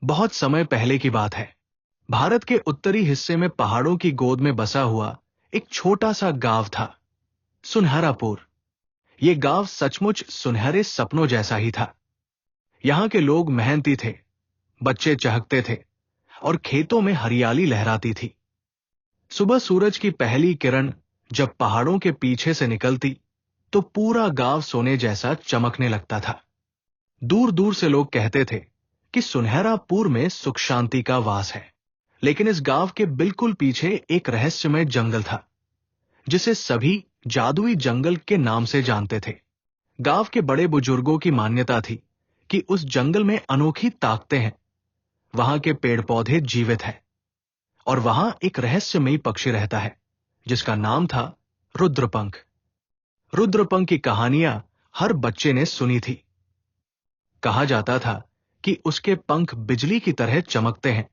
बहुत समय पहले की बात है। भारत के उत्तरी हिस्से में पहाड़ों की गोद में बसा हुआ एक छोटा सा गांव था, सुनहरापुर। ये गांव सचमुच सुनहरे सपनों जैसा ही था। यहाँ के लोग मेहनती थे, बच्चे चहकते थे और खेतों में हरियाली लहराती थी। सुबह सूरज की पहली किरण जब पहाड़ों के पीछे से निकलती तो पूरा गांव सोने जैसा चमकने लगता था। दूर दूर से लोग कहते थे कि सुनहरापुर में सुख शांति का वास है। लेकिन इस गांव के बिल्कुल पीछे एक रहस्यमय जंगल था, जिसे सभी जादुई जंगल के नाम से जानते थे। गांव के बड़े बुजुर्गों की मान्यता थी कि उस जंगल में अनोखी ताकतें हैं। वहां के पेड़ पौधे जीवित हैं और वहां एक रहस्यमयी पक्षी रहता है, जिसका नाम था रुद्रपंख। रुद्रपंख की कहानियां हर बच्चे ने सुनी थी। कहा जाता था कि उसके पंख बिजली की तरह चमकते हैं,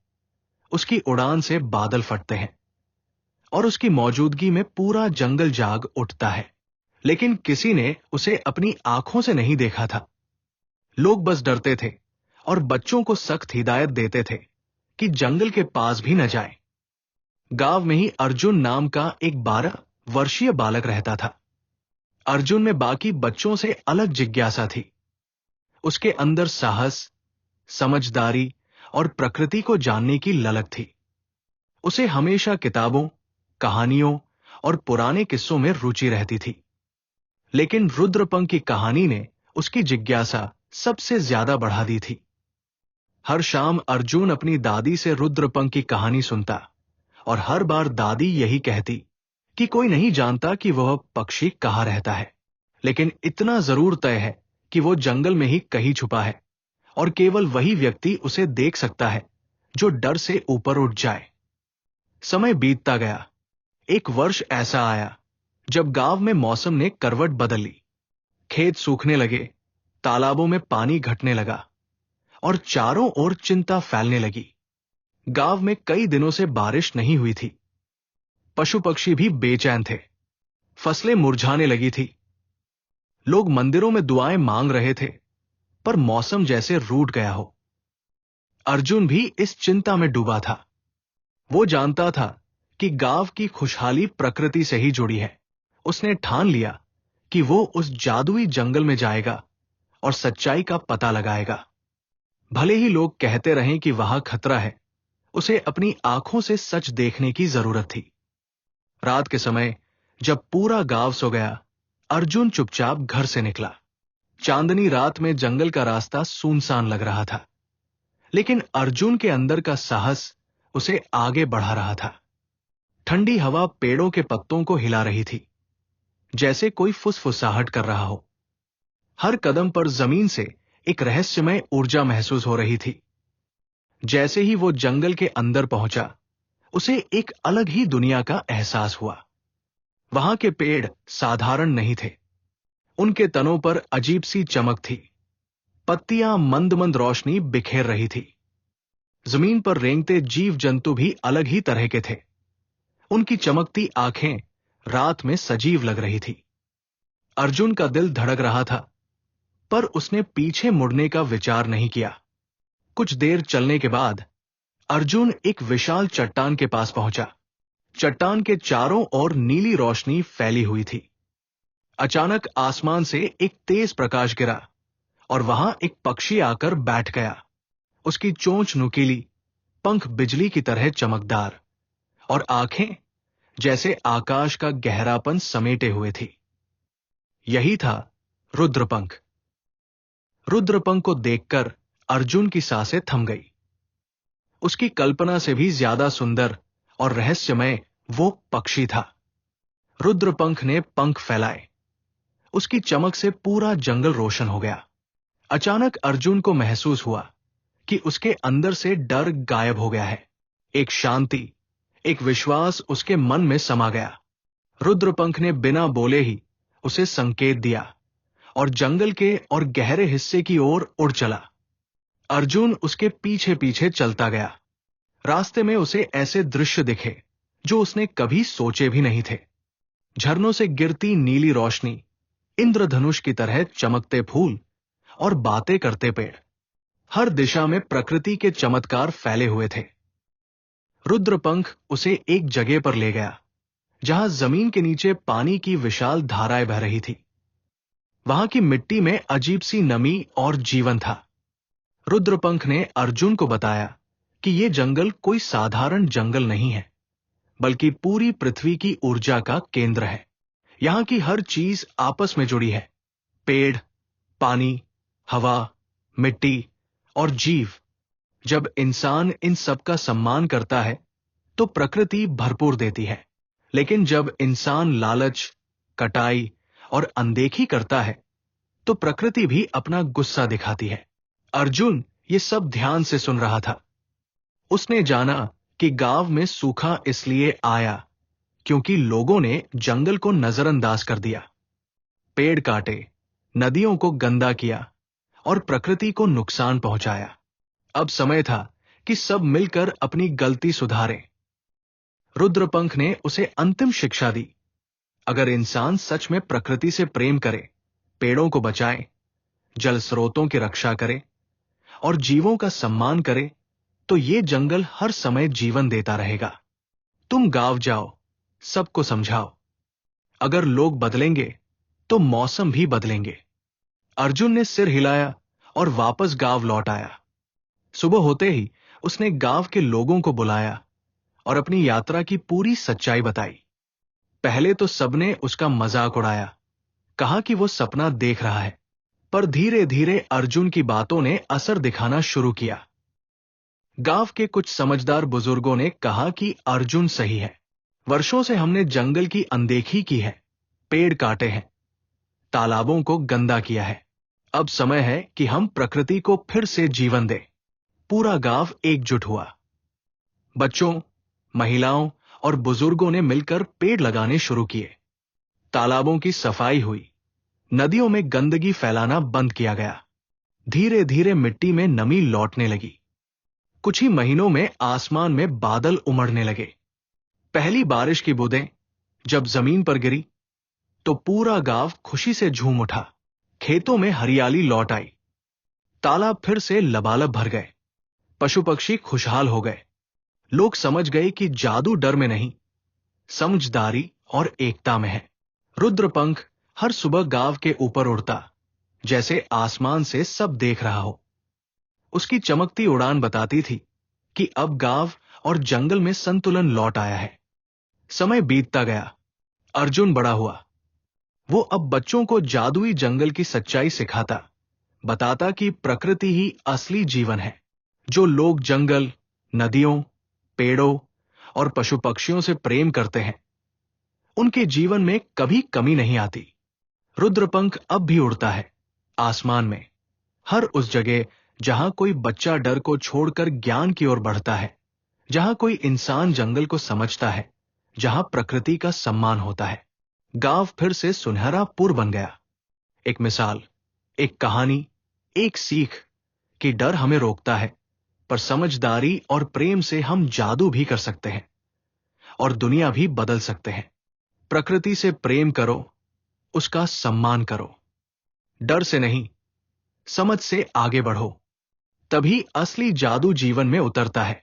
उसकी उड़ान से बादल फटते हैं और उसकी मौजूदगी में पूरा जंगल जाग उठता है। लेकिन किसी ने उसे अपनी आंखों से नहीं देखा था। लोग बस डरते थे और बच्चों को सख्त हिदायत देते थे कि जंगल के पास भी न जाएं। गांव में ही अर्जुन नाम का एक 12 वर्षीय बालक रहता था। अर्जुन में बाकी बच्चों से अलग जिज्ञासा थी। उसके अंदर साहस, समझदारी और प्रकृति को जानने की ललक थी। उसे हमेशा किताबों, कहानियों और पुराने किस्सों में रुचि रहती थी। लेकिन रुद्रपंख की कहानी ने उसकी जिज्ञासा सबसे ज्यादा बढ़ा दी थी। हर शाम अर्जुन अपनी दादी से रुद्रपंख की कहानी सुनता और हर बार दादी यही कहती कि कोई नहीं जानता कि वह पक्षी कहाँ रहता है, लेकिन इतना जरूर तय है कि वो जंगल में ही कहीं छुपा है और केवल वही व्यक्ति उसे देख सकता है जो डर से ऊपर उठ जाए। समय बीतता गया। एक वर्ष ऐसा आया जब गांव में मौसम ने करवट बदल ली। खेत सूखने लगे, तालाबों में पानी घटने लगा और चारों ओर चिंता फैलने लगी। गांव में कई दिनों से बारिश नहीं हुई थी। पशु पक्षी भी बेचैन थे। फसलें मुरझाने लगी थी। लोग मंदिरों में दुआएं मांग रहे थे, पर मौसम जैसे रूठ गया हो। अर्जुन भी इस चिंता में डूबा था। वो जानता था कि गांव की खुशहाली प्रकृति से ही जुड़ी है। उसने ठान लिया कि वो उस जादुई जंगल में जाएगा और सच्चाई का पता लगाएगा। भले ही लोग कहते रहें कि वहां खतरा है, उसे अपनी आंखों से सच देखने की जरूरत थी। रात के समय जब पूरा गांव सो गया, अर्जुन चुपचाप घर से निकला। चांदनी रात में जंगल का रास्ता सुनसान लग रहा था, लेकिन अर्जुन के अंदर का साहस उसे आगे बढ़ा रहा था। ठंडी हवा पेड़ों के पत्तों को हिला रही थी, जैसे कोई फुसफुसाहट कर रहा हो। हर कदम पर जमीन से एक रहस्यमय ऊर्जा महसूस हो रही थी। जैसे ही वो जंगल के अंदर पहुंचा, उसे एक अलग ही दुनिया का एहसास हुआ। वहां के पेड़ साधारण नहीं थे। उनके तनों पर अजीब सी चमक थी। पत्तियां मंद मंद रोशनी बिखेर रही थी। जमीन पर रेंगते जीव जंतु भी अलग ही तरह के थे। उनकी चमकती आंखें रात में सजीव लग रही थी। अर्जुन का दिल धड़क रहा था, पर उसने पीछे मुड़ने का विचार नहीं किया। कुछ देर चलने के बाद अर्जुन एक विशाल चट्टान के पास पहुंचा। चट्टान के चारों ओर नीली रोशनी फैली हुई थी। अचानक आसमान से एक तेज प्रकाश गिरा और वहां एक पक्षी आकर बैठ गया। उसकी चोंच नुकीली, पंख बिजली की तरह चमकदार और आंखें जैसे आकाश का गहरापन समेटे हुए थी। यही था रुद्रपंख। रुद्रपंख को देखकर अर्जुन की सांसें थम गई। उसकी कल्पना से भी ज्यादा सुंदर और रहस्यमय वो पक्षी था। रुद्रपंख ने पंख फैलाए। उसकी चमक से पूरा जंगल रोशन हो गया। अचानक अर्जुन को महसूस हुआ कि उसके अंदर से डर गायब हो गया है। एक शांति, एक विश्वास उसके मन में समा गया। रुद्रपंख ने बिना बोले ही उसे संकेत दिया और जंगल के और गहरे हिस्से की ओर उड़ चला। अर्जुन उसके पीछे पीछे चलता गया। रास्ते में उसे ऐसे दृश्य दिखे जो उसने कभी सोचे भी नहीं थे। झरनों से गिरती नीली रोशनी, इंद्रधनुष की तरह चमकते फूल और बातें करते पेड़। हर दिशा में प्रकृति के चमत्कार फैले हुए थे। रुद्रपंख उसे एक जगह पर ले गया जहां जमीन के नीचे पानी की विशाल धाराएं बह रही थी। वहां की मिट्टी में अजीब सी नमी और जीवन था। रुद्रपंख ने अर्जुन को बताया कि यह जंगल कोई साधारण जंगल नहीं है, बल्कि पूरी पृथ्वी की ऊर्जा का केंद्र है। यहां की हर चीज आपस में जुड़ी है। पेड़, पानी, हवा, मिट्टी और जीव। जब इंसान इन सब का सम्मान करता है तो प्रकृति भरपूर देती है, लेकिन जब इंसान लालच, कटाई और अनदेखी करता है तो प्रकृति भी अपना गुस्सा दिखाती है। अर्जुन ये सब ध्यान से सुन रहा था। उसने जाना कि गांव में सूखा इसलिए आया क्योंकि लोगों ने जंगल को नजरअंदाज कर दिया, पेड़ काटे, नदियों को गंदा किया और प्रकृति को नुकसान पहुंचाया। अब समय था कि सब मिलकर अपनी गलती सुधारें। रुद्रपंख ने उसे अंतिम शिक्षा दी। अगर इंसान सच में प्रकृति से प्रेम करे, पेड़ों को बचाए, जल स्रोतों की रक्षा करे और जीवों का सम्मान करे, तो ये जंगल हर समय जीवन देता रहेगा। तुम गांव जाओ, सबको समझाओ। अगर लोग बदलेंगे तो मौसम भी बदलेंगे। अर्जुन ने सिर हिलाया और वापस गांव लौट आया। सुबह होते ही उसने गांव के लोगों को बुलाया और अपनी यात्रा की पूरी सच्चाई बताई। पहले तो सबने उसका मजाक उड़ाया, कहा कि वो सपना देख रहा है, पर धीरे धीरे अर्जुन की बातों ने असर दिखाना शुरू किया। गांव के कुछ समझदार बुजुर्गों ने कहा कि अर्जुन सही है। वर्षों से हमने जंगल की अनदेखी की है, पेड़ काटे हैं, तालाबों को गंदा किया है। अब समय है कि हम प्रकृति को फिर से जीवन दें। पूरा गांव एकजुट हुआ। बच्चों, महिलाओं और बुजुर्गों ने मिलकर पेड़ लगाने शुरू किए। तालाबों की सफाई हुई, नदियों में गंदगी फैलाना बंद किया गया। धीरे धीरे मिट्टी में नमी लौटने लगी। कुछ ही महीनों में आसमान में बादल उमड़ने लगे। पहली बारिश की बूंदें जब जमीन पर गिरी तो पूरा गांव खुशी से झूम उठा। खेतों में हरियाली लौट आई, तालाब फिर से लबालब भर गए, पशु पक्षी खुशहाल हो गए। लोग समझ गए कि जादू डर में नहीं, समझदारी और एकता में है। रुद्रपंख हर सुबह गांव के ऊपर उड़ता, जैसे आसमान से सब देख रहा हो। उसकी चमकती उड़ान बताती थी कि अब गांव और जंगल में संतुलन लौट आया है। समय बीतता गया, अर्जुन बड़ा हुआ। वो अब बच्चों को जादुई जंगल की सच्चाई सिखाता, बताता कि प्रकृति ही असली जीवन है। जो लोग जंगल, नदियों, पेड़ों और पशु पक्षियों से प्रेम करते हैं, उनके जीवन में कभी कमी नहीं आती। रुद्रपंख अब भी उड़ता है आसमान में, हर उस जगह जहां कोई बच्चा डर को छोड़कर ज्ञान की ओर बढ़ता है, जहां कोई इंसान जंगल को समझता है, जहां प्रकृति का सम्मान होता है। गांव फिर से सुनहरापुर बन गया। एक मिसाल, एक कहानी, एक सीख कि डर हमें रोकता है, पर समझदारी और प्रेम से हम जादू भी कर सकते हैं और दुनिया भी बदल सकते हैं। प्रकृति से प्रेम करो, उसका सम्मान करो। डर से नहीं, समझ से आगे बढ़ो, तभी असली जादू जीवन में उतरता है।